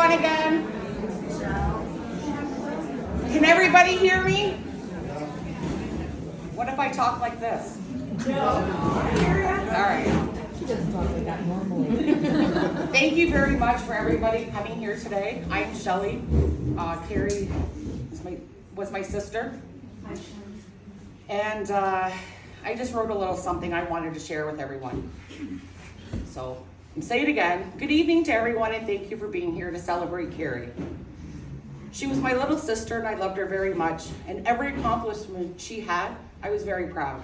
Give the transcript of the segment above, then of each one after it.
on again. Can everybody hear me? What if I talk like this? No. All right. She doesn't talk like that normally. Thank you very much for everybody coming here today. I'm Shelly. Kerry was my sister. And I just wrote a little something I wanted to share with everyone. So, and say it again. Good evening to everyone, and thank you for being here to celebrate Kerry. She was my little sister, and I loved her very much. And every accomplishment she had, I was very proud.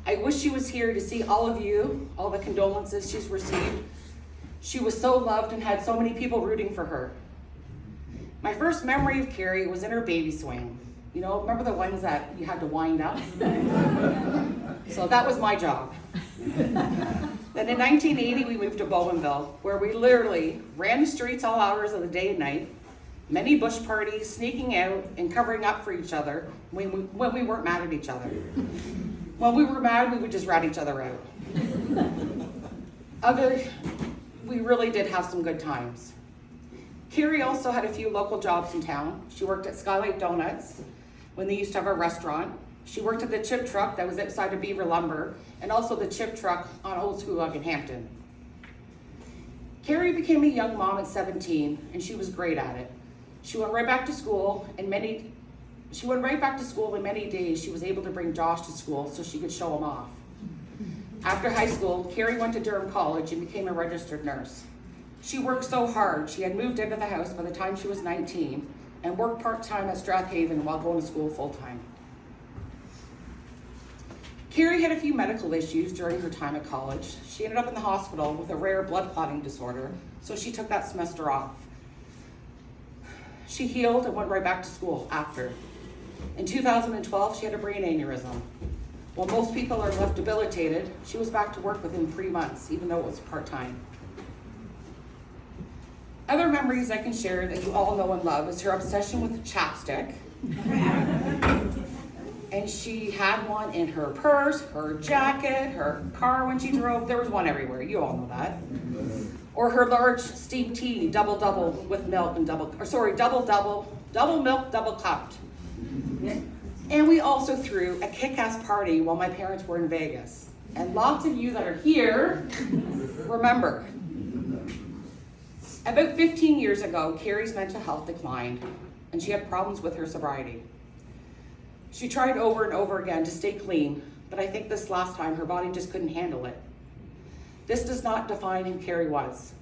I wish she was here to see all of you, all the condolences she's received. She was so loved and had so many people rooting for her. My first memory of Kerry was in her baby swing. You know, remember the ones that you had to wind up? So that was my job. Then in 1980, we moved to Bowmanville, where we literally ran the streets all hours of the day and night, many bush parties, sneaking out and covering up for each other when we weren't mad at each other. When we were mad, we would just rat each other out. We really did have some good times. Kerry also had a few local jobs in town. She worked at Skylight Donuts when they used to have a restaurant. She worked at the chip truck that was outside of Beaver Lumber, and also the chip truck on Old Schoolog in Hampton. Kerry became a young mom at 17, and she was great at it. She went right back to school, and many days she was able to bring Josh to school so she could show him off. After high school, Kerry went to Durham College and became a registered nurse. She worked so hard, she had moved into the house by the time she was 19 and worked part-time at Strathaven while going to school full-time. Kerry had a few medical issues during her time at college. She ended up in the hospital with a rare blood clotting disorder, so she took that semester off. She healed and went right back to school after. In 2012, she had a brain aneurysm. While most people are left debilitated, she was back to work within 3 months, even though it was part-time. Other memories I can share that you all know and love is her obsession with chapstick. And she had one in her purse, her jacket, her car when she drove. There was one everywhere, you all know that. Or her large steamed tea, double with milk and double milk, double cupped. And we also threw a kick-ass party while my parents were in Vegas. And lots of you that are here remember. About 15 years ago, Kerry's mental health declined, and she had problems with her sobriety. She tried over and over again to stay clean, but I think this last time her body just couldn't handle it. This does not define who Kerry was.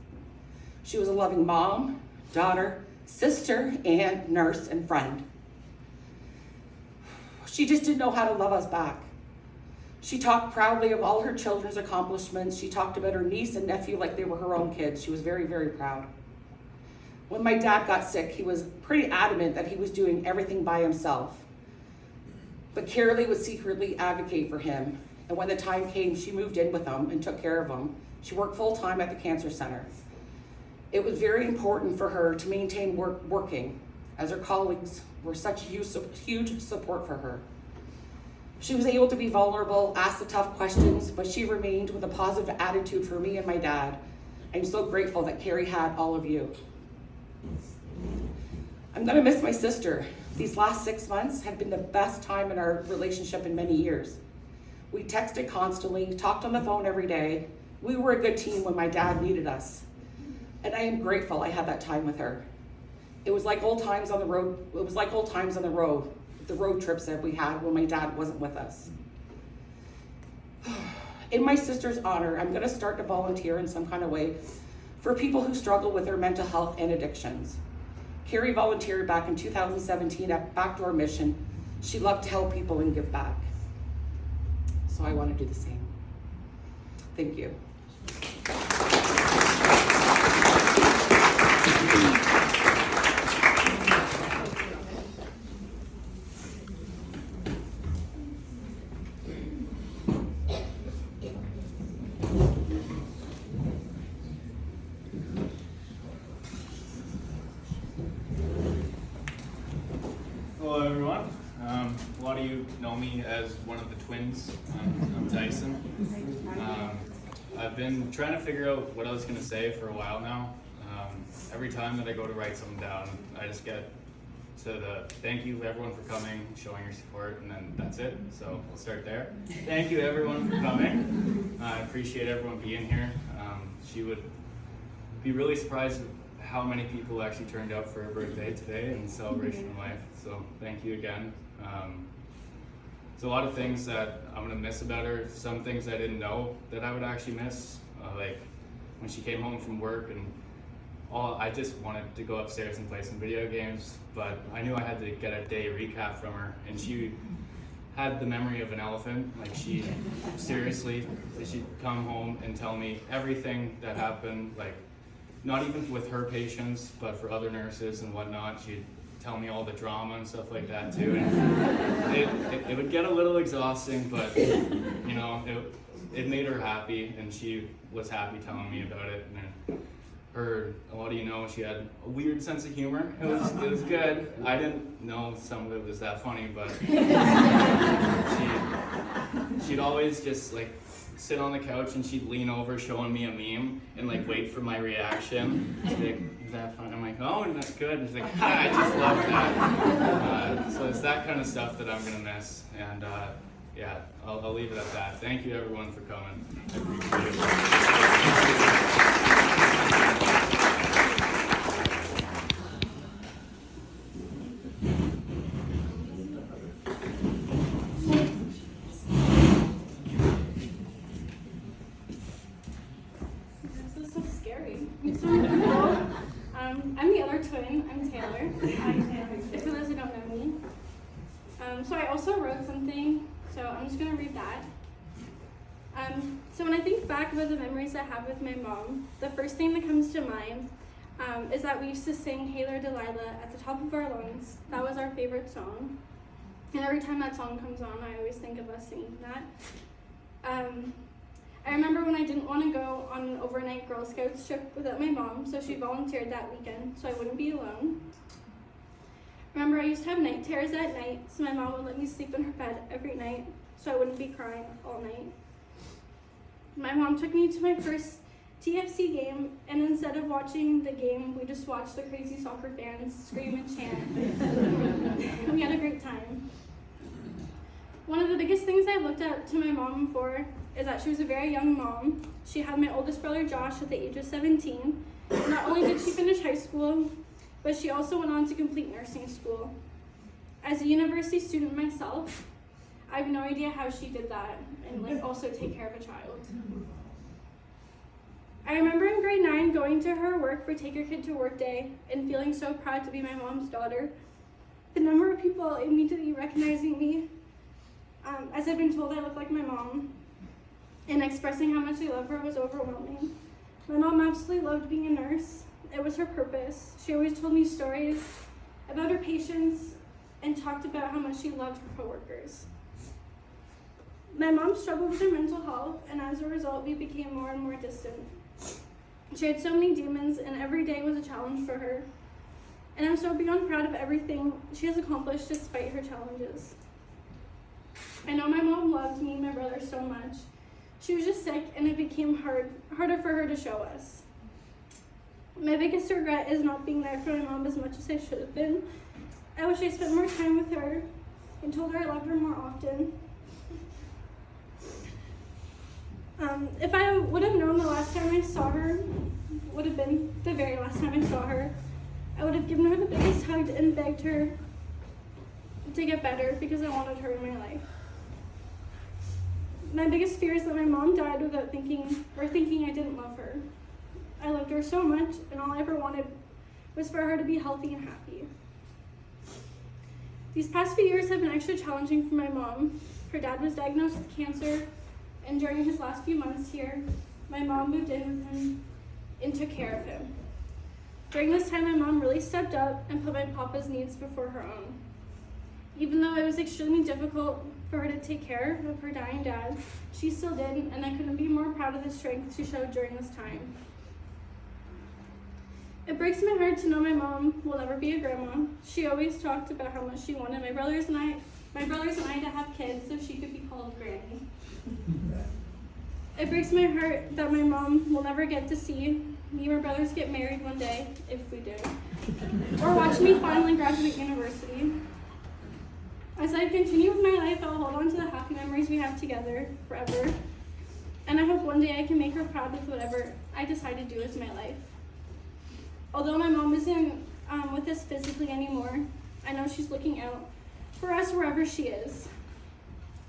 She was a loving mom, daughter, sister, and nurse and friend. She just didn't know how to love us back. She talked proudly of all her children's accomplishments. She talked about her niece and nephew like they were her own kids. She was very, very proud. When my dad got sick, he was pretty adamant that he was doing everything by himself. But Kerry would secretly advocate for him. And when the time came, she moved in with him and took care of him. She worked full-time at the cancer center. It was very important for her to maintain working, as her colleagues were such huge support for her. She was able to be vulnerable, ask the tough questions, but she remained with a positive attitude for me and my dad. I'm so grateful that Kerry had all of you. I'm gonna miss my sister. These last 6 months have been the best time in our relationship in many years. We texted constantly, talked on the phone every day. We were a good team when my dad needed us. And I am grateful I had that time with her. It was like old times on the road. It was like old times on the road trips that we had when my dad wasn't with us. In my sister's honor, I'm gonna start to volunteer in some kind of way for people who struggle with their mental health and addictions. Kerry volunteered back in 2017 at Backdoor Mission. She loved to help people and give back. So I want to do the same. Thank you. Hello everyone. A lot of you know me as one of the twins. I'm Tyson. I've been trying to figure out what I was going to say for a while now. every time that I go to write something down, I just get to the thank you everyone for coming, showing your support, and then that's it. So we'll start there. Thank you everyone for coming. I appreciate everyone being here. She would be really surprised at how many people actually turned out for her birthday today and celebration of life. So thank you again. There's a lot of things that I'm gonna miss about her. Some things I didn't know that I would actually miss, like when she came home from work and I just wanted to go upstairs and play some video games, but I knew I had to get a day recap from her, and she had the memory of an elephant. Like she'd come home and tell me everything that happened, like not even with her patients, but for other nurses and whatnot. She'd tell me all the drama and stuff like that too. And it would get a little exhausting, but you know, it made her happy, and she was happy telling me about it. And a lot of you know, she had a weird sense of humor. It was good. I didn't know some of it was that funny, but she'd always just like sit on the couch and she'd lean over showing me a meme and like wait for my reaction. She'd be like, is that fun? I'm like, oh, that's good. And she's like, I just love that. So it's that kind of stuff that I'm gonna miss. And yeah, I'll leave it at that. Thank you everyone for coming. I appreciate it. I'm the other twin. I'm Taylor. Hi, Taylor. For those who don't know me. So I also wrote something, so I'm just going to read that. So when I think back about the memories I have with my mom, the first thing that comes to mind is that we used to sing Hail or Delilah at the top of our lungs. That was our favorite song. And every time that song comes on, I always think of us singing that. I remember when I didn't want to go on an overnight Girl Scouts trip without my mom, so she volunteered that weekend so I wouldn't be alone. Remember, I used to have night terrors at night, so my mom would let me sleep in her bed every night so I wouldn't be crying all night. My mom took me to my first TFC game, and instead of watching the game, we just watched the crazy soccer fans scream and chant. We had a great time. One of the biggest things I looked up to my mom for is that she was a very young mom. She had my oldest brother Josh at the age of 17. Not only did she finish high school, but she also went on to complete nursing school. As a university student myself, I have no idea how she did that and also take care of a child. I remember in grade 9 going to her work for Take Your Kid to Work Day and feeling so proud to be my mom's daughter. The number of people immediately recognizing me, as I've been told I look like my mom, and expressing how much they love her was overwhelming. My mom absolutely loved being a nurse. It was her purpose. She always told me stories about her patients and talked about how much she loved her coworkers. My mom struggled with her mental health, and as a result, we became more and more distant. She had so many demons, and every day was a challenge for her. And I'm so beyond proud of everything she has accomplished despite her challenges. I know my mom loved me and my brother so much. She was just sick, and it became harder for her to show us. My biggest regret is not being there for my mom as much as I should have been. I wish I spent more time with her and told her I loved her more often. If I would have known the last time I saw her would have been the very last time I saw her, I would have given her the biggest hug and begged her to get better because I wanted her in my life. My biggest fear is that my mom died without thinking I didn't love her. I loved her so much, and all I ever wanted was for her to be healthy and happy. These past few years have been extra challenging for my mom. Her dad was diagnosed with cancer, and during his last few months here, my mom moved in with him and took care of him. During this time, my mom really stepped up and put my papa's needs before her own. Even though it was extremely difficult for her to take care of her dying dad, she still did, and I couldn't be more proud of the strength she showed during this time. It breaks my heart to know my mom will never be a grandma. She always talked about how much she wanted my brothers and I to have kids so she could be called Granny. It breaks my heart that my mom will never get to see me and my brothers get married one day, if we do, or watch me finally graduate university. As I continue with my life, I'll hold on to the happy memories we have together forever. And I hope one day I can make her proud with whatever I decide to do with my life. Although my mom isn't with us physically anymore, I know she's looking out for us wherever she is.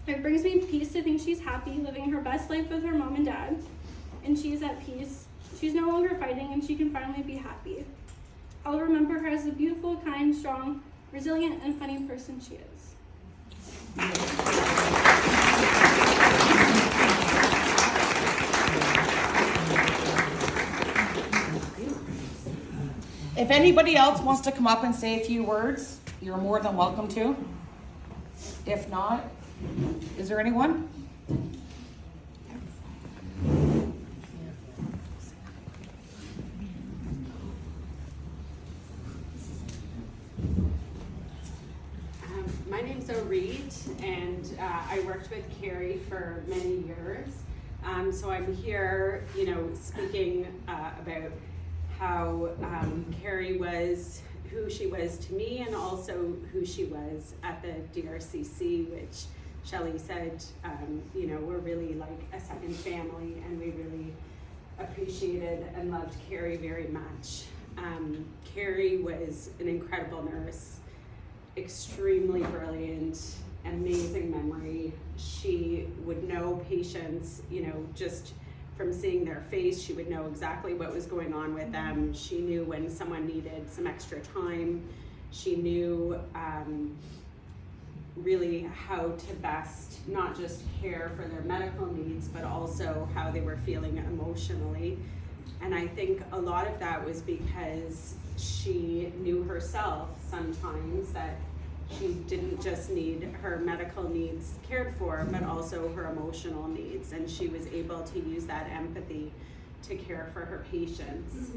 It brings me peace to think she's happy, living her best life with her mom and dad, and she's at peace. She's no longer fighting, and she can finally be happy. I'll remember her as the beautiful, kind, strong, resilient, and funny person she is. If anybody else wants to come up and say a few words, you're more than welcome to. If not, is there anyone? My name's Reed, and I worked with Kerry for many years. So I'm here, speaking about how Kerry was who she was to me, and also who she was at the DRCC, which Shelley said, we're really like a second family, and we really appreciated and loved Kerry very much. Kerry was an incredible nurse, extremely brilliant, amazing memory. She would know patients, just from seeing their face, she would know exactly what was going on with them. She knew when someone needed some extra time. She knew really how to best not just care for their medical needs, but also how they were feeling emotionally. And I think a lot of that was because she knew herself sometimes that she didn't just need her medical needs cared for, but also her emotional needs. And she was able to use that empathy to care for her patients.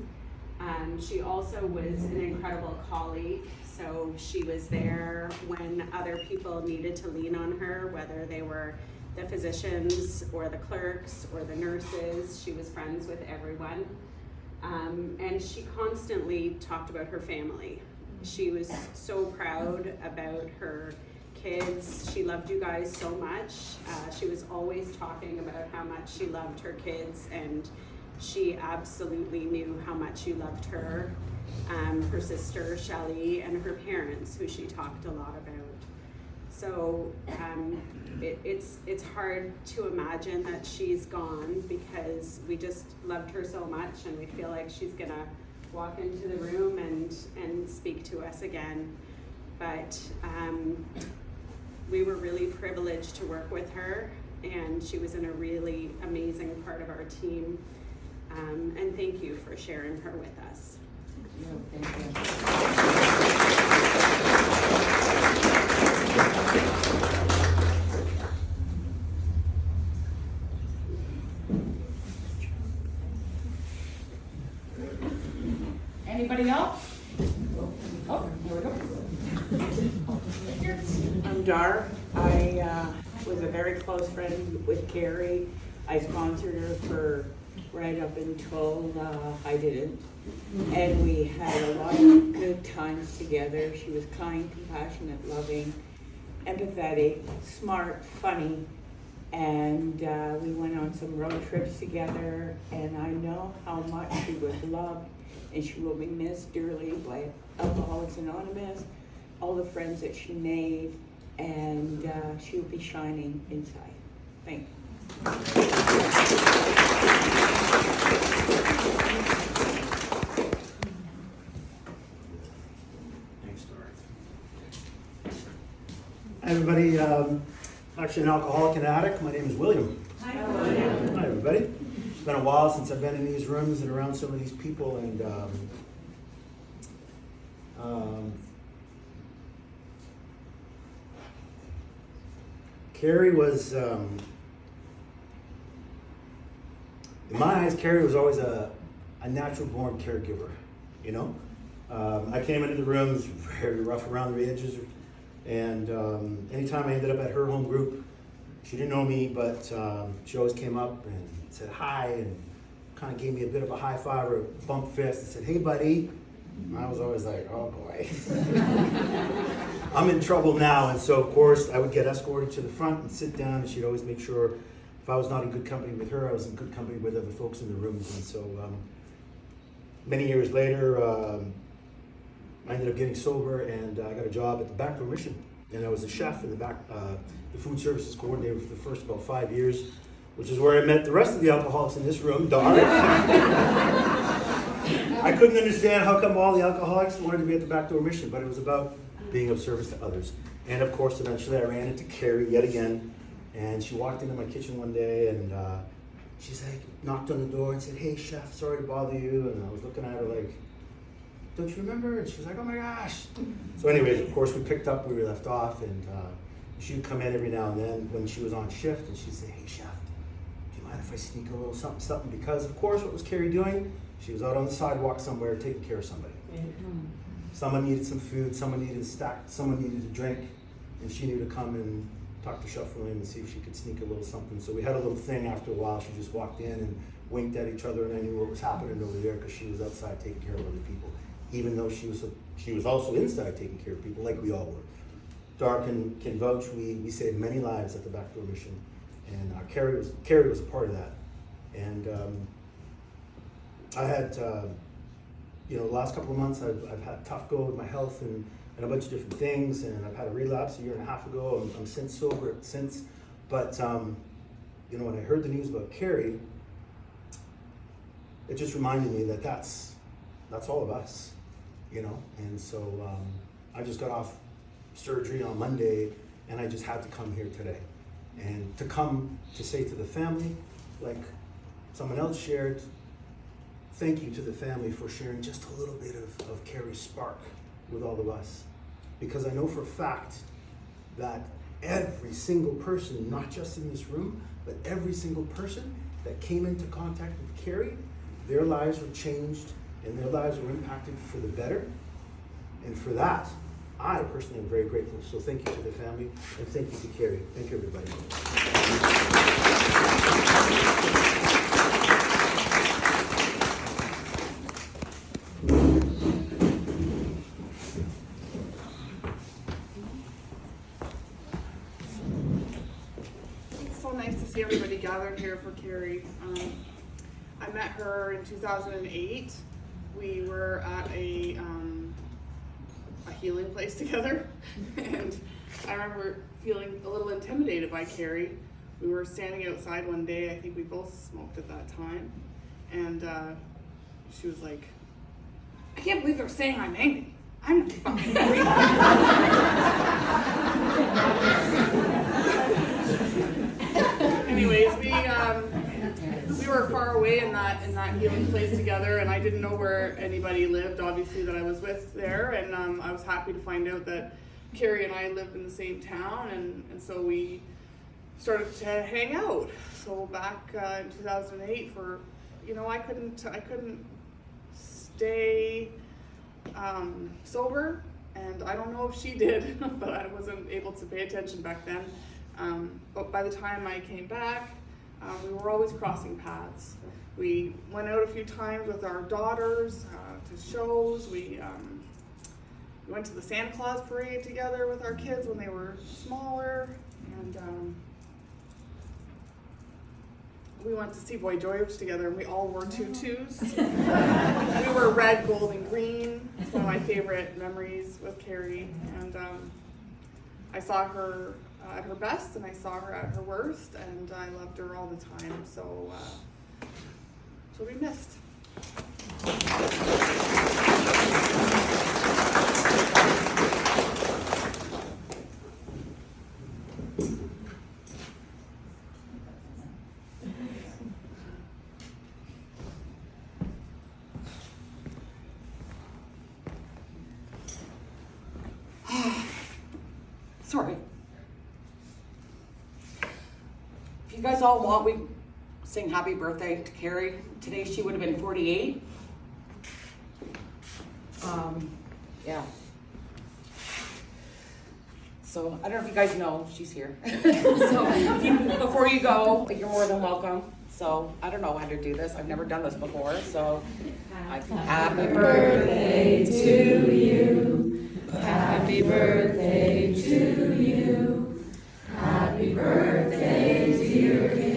She also was an incredible colleague. So she was there when other people needed to lean on her, whether they were the physicians or the clerks or the nurses. She was friends with everyone. And she constantly talked about her family. She was so proud about her kids. She loved you guys so much. She was always talking about how much she loved her kids, and she absolutely knew how much you loved her, her sister Shelley, and her parents, who she talked a lot about. So it's hard to imagine that she's gone, because we just loved her so much, and we feel like she's gonna walk into the room and speak to us again. But we were really privileged to work with her, and she was in a really amazing part of our team. And thank you for sharing her with us. Anybody else? Oh, here we go. I'm Dar. I was a very close friend with Kerry. I sponsored her for right up until I didn't. And we had a lot of good times together. She was kind, compassionate, loving, empathetic, smart, funny. And we went on some road trips together. And I know how much she was loved. And she will be missed dearly by Alcoholics Anonymous, all the friends that she made, and she will be shining inside. Thank you. Thanks, Dory. Hi, everybody. Actually, an alcoholic and addict. My name is William. Hi, William. Hi, everybody. It's been a while since I've been in these rooms and around some of these people, and Kerry was, in my eyes, Kerry was always a natural born caregiver, you know? I came into the rooms very rough around the edges, and anytime I ended up at her home group, she didn't know me, but she always came up and said hi, and kind of gave me a bit of a high five or a bump fist and said, "Hey, buddy." And I was always like, "Oh boy, I'm in trouble now." And so, of course, I would get escorted to the front and sit down, and she'd always make sure if I was not in good company with her, I was in good company with other folks in the rooms. And so, many years later, I ended up getting sober, and I got a job at the Backdoor Mission, and I was a chef in the food services coordinator for the first about 5 years, which is where I met the rest of the alcoholics in this room, darn. I couldn't understand how come all the alcoholics wanted to be at the Backdoor Mission, but it was about being of service to others. And of course, eventually I ran into Kerry yet again, and she walked into my kitchen one day, and she's like, knocked on the door and said, "Hey chef, sorry to bother you." And I was looking at her like, "Don't you remember?" And she was like, "Oh my gosh." So anyways, of course, we picked up where we left off, and she would come in every now and then when she was on shift, and she'd say, "Hey chef, do you mind if I sneak a little something, something?" Because of course, what was Kerry doing? She was out on the sidewalk somewhere taking care of somebody. Someone needed some food, someone needed a snack, someone needed a drink, and she knew to come and talk to Chef William and see if she could sneak a little something. So we had a little thing after a while. She just walked in and winked at each other, and I knew what was happening over there because she was outside taking care of other people, even though she was also inside taking care of people like we all were. Dar can vouch, we saved many lives at the Backdoor Mission, and Kerry was a part of that. And I had, the last couple of months I've had a tough go with my health and a bunch of different things, and I've had a relapse a year and a half ago. I'm since sober since, but when I heard the news about Kerry, it just reminded me that that's all of us, and so I just got off surgery on Monday, and I just had to come here today, and to come to say to the family, like someone else shared, thank you to the family for sharing just a little bit of Kerry's spark with all of us. Because I know for a fact that every single person, not just in this room, but every single person that came into contact with Kerry, their lives were changed and their lives were impacted for the better. And for that, I personally am very grateful. So thank you to the family and thank you to Kerry. Thank you, everybody. It's so nice to see everybody gathered here for Kerry. I met her in 2008. We were at a healing place together, and I remember feeling a little intimidated by Kerry. We were standing outside one day, I think we both smoked at that time, and she was like, "I can't believe they're saying I'm angry. I'm not fucking angry." Anyways, we were far away in that healing place together, and I didn't know where anybody lived, obviously, that I was with there, and I was happy to find out that Kerry and I lived in the same town, and so we started to hang out. So back in 2008, I couldn't stay sober, and I don't know if she did, but I wasn't able to pay attention back then. But by the time I came back, we were always crossing paths. We went out a few times with our daughters to shows. We went to the Santa Claus parade together with our kids when they were smaller, and we went to see Boy George together, and we all wore tutus. We were red, gold, and green. It's one of my favorite memories with Kerry, and I saw her at her best, and I saw her at her worst, and I loved her all the time. So she'll be missed. Sorry. If you guys all want, we sing happy birthday to Kerry. Today she would have been 48. Yeah. So I don't know if you guys know, she's here. So before you go, you're more than welcome. So I don't know how to do this. I've never done this before. So Happy birthday to you. Happy birthday to you. Happy birthday, dear Kerry.